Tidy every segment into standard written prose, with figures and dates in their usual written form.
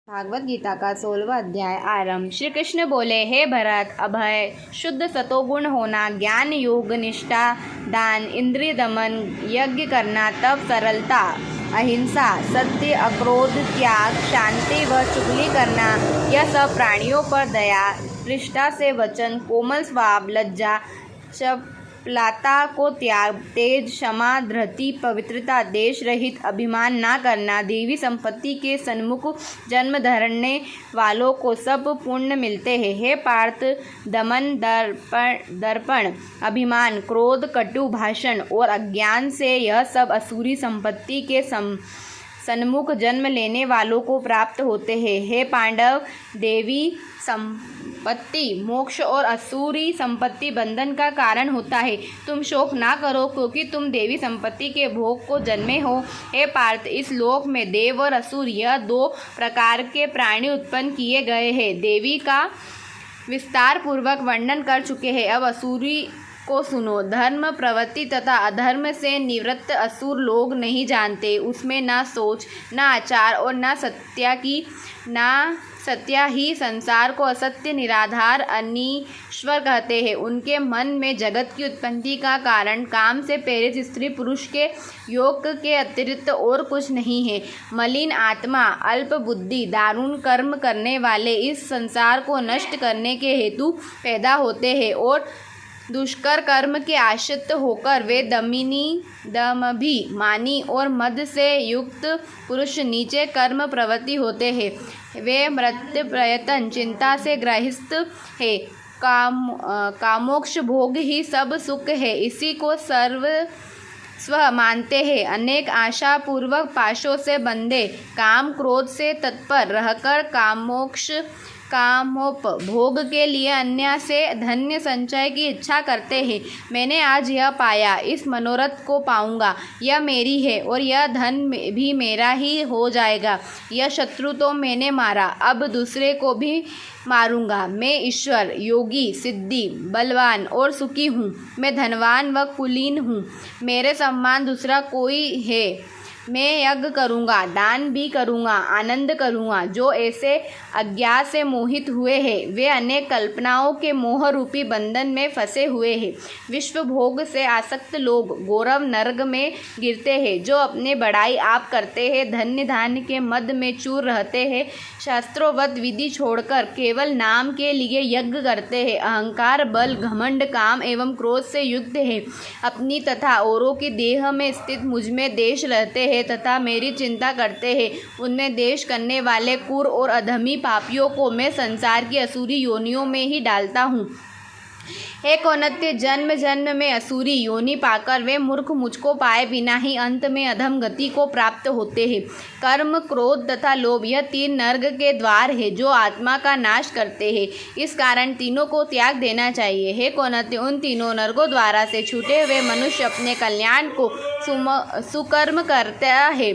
भागवत गीता का 16वां अध्याय आरंभ। श्री कृष्ण बोले, हे भरत, अभय, शुद्ध सतोगुण होना, ज्ञान, योग, निष्ठा, दान, इंद्रिय दमन, यज्ञ करना, तप, सरलता, अहिंसा, सत्य, अक्रोध, त्याग, शांति व चुगली करना, यह सब प्राणियों पर दया, पृष्ठा से वचन, कोमल स्वभाव, लज्जा, चपलता को त्याग, तेज, क्षमा, धृति, पवित्रता, देश रहित, अभिमान ना करना, देवी संपत्ति के सन्मुख जन्म धरने वालों को सब पुण्य मिलते हैं। हे पार्थ, दमन, दर्पण, अभिमान, क्रोध, कटु भाषण और अज्ञान से यह सब असुरी संपत्ति के सन्मुख जन्म लेने वालों को प्राप्त होते हैं। हे पांडव, देवी संपत्ति मोक्ष और असुरी संपत्ति बंधन का कारण होता है। तुम शोक ना करो, क्योंकि तुम देवी संपत्ति के भोग को जन्मे हो। हे पार्थ, इस लोक में देव और असुर यह दो प्रकार के प्राणी उत्पन्न किए गए हैं। देवी का विस्तार पूर्वक वर्णन कर चुके हैं, अब असुरी को सुनो। धर्म, प्रवृत्ति तथा अधर्म से निवृत्त असुर लोग नहीं जानते, उसमें ना सोच, ना आचार और ना सत्या ही संसार को असत्य, निराधार, अनीश्वर कहते हैं। उनके मन में जगत की उत्पत्ति का कारण काम से प्रेरित स्त्री पुरुष के योग के अतिरिक्त और कुछ नहीं है। मलिन आत्मा, अल्प बुद्धि, दारुण कर्म करने वाले इस संसार को नष्ट करने के हेतु पैदा होते हैं और दुष्कर कर्म के आश्रित होकर वे दमभी, मानी और मद से युक्त पुरुष नीचे कर्म प्रवृत्ति होते हैं। वे मृत्यु प्रयत्न चिंता से ग्रहित है। कामोक्ष भोग ही सब सुख है, इसी को सर्वस्व मानते हैं। अनेक आशा पूर्वक पाशों से बंधे, काम क्रोध से तत्पर रहकर कामोपभोग के लिए अन्य से धन्य संचय की इच्छा करते हैं। मैंने आज यह पाया, इस मनोरथ को पाऊंगा, यह मेरी है और यह धन भी मेरा ही हो जाएगा। यह शत्रु तो मैंने मारा, अब दूसरे को भी मारूंगा। मैं ईश्वर, योगी, सिद्धि, बलवान और सुखी हूँ। मैं धनवान व कुलीन हूँ। मेरे समान दूसरा कोई है। मैं यज्ञ करूँगा, दान भी करूँगा, आनंद करूँगा। जो ऐसे अज्ञान से मोहित हुए हैं, वे अनेक कल्पनाओं के मोह रूपी बंधन में फंसे हुए हैं। विश्व भोग से आसक्त लोग गौरव नर्क में गिरते हैं। जो अपने बड़ाई आप करते हैं, धन्य धान्य के मद में चूर रहते हैं, शास्त्रोवत विधि छोड़कर केवल नाम के लिए यज्ञ करते हैं, अहंकार, बल, घमंड, काम एवं क्रोध से युक्त है, अपनी तथा औरों की देह में स्थित मुझ में देश रहते हैं तथा मेरी चिंता करते हैं। उनमें देश करने वाले क्रूर और अधमी पापियों को मैं संसार की असुरी योनियों में ही डालता हूँ। हे कौन्त्य, जन्म जन्म में असुरी योनि पाकर वे मूर्ख मुझको पाए बिना ही अंत में अधम गति को प्राप्त होते हैं। कर्म, क्रोध तथा लोभ, यह तीन नर्क के द्वार है जो आत्मा का नाश करते हैं। इस कारण तीनों को त्याग देना चाहिए। हे कौन्त्य, उन तीनों नर्कों द्वारा से छूटे हुए मनुष्य अपने कल्याण को सुकर्म करता है,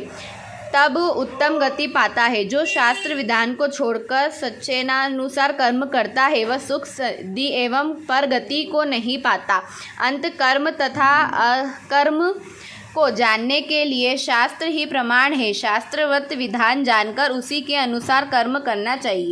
तब उत्तम गति पाता है। जो शास्त्र विधान को छोड़कर सच्चेनानुसार कर्म करता है, वह सुख, सिद्धि एवं परगति को नहीं पाता। अंत कर्म तथा अकर्म को जानने के लिए शास्त्र ही प्रमाण है। शास्त्रवत विधान जानकर उसी के अनुसार कर्म करना चाहिए।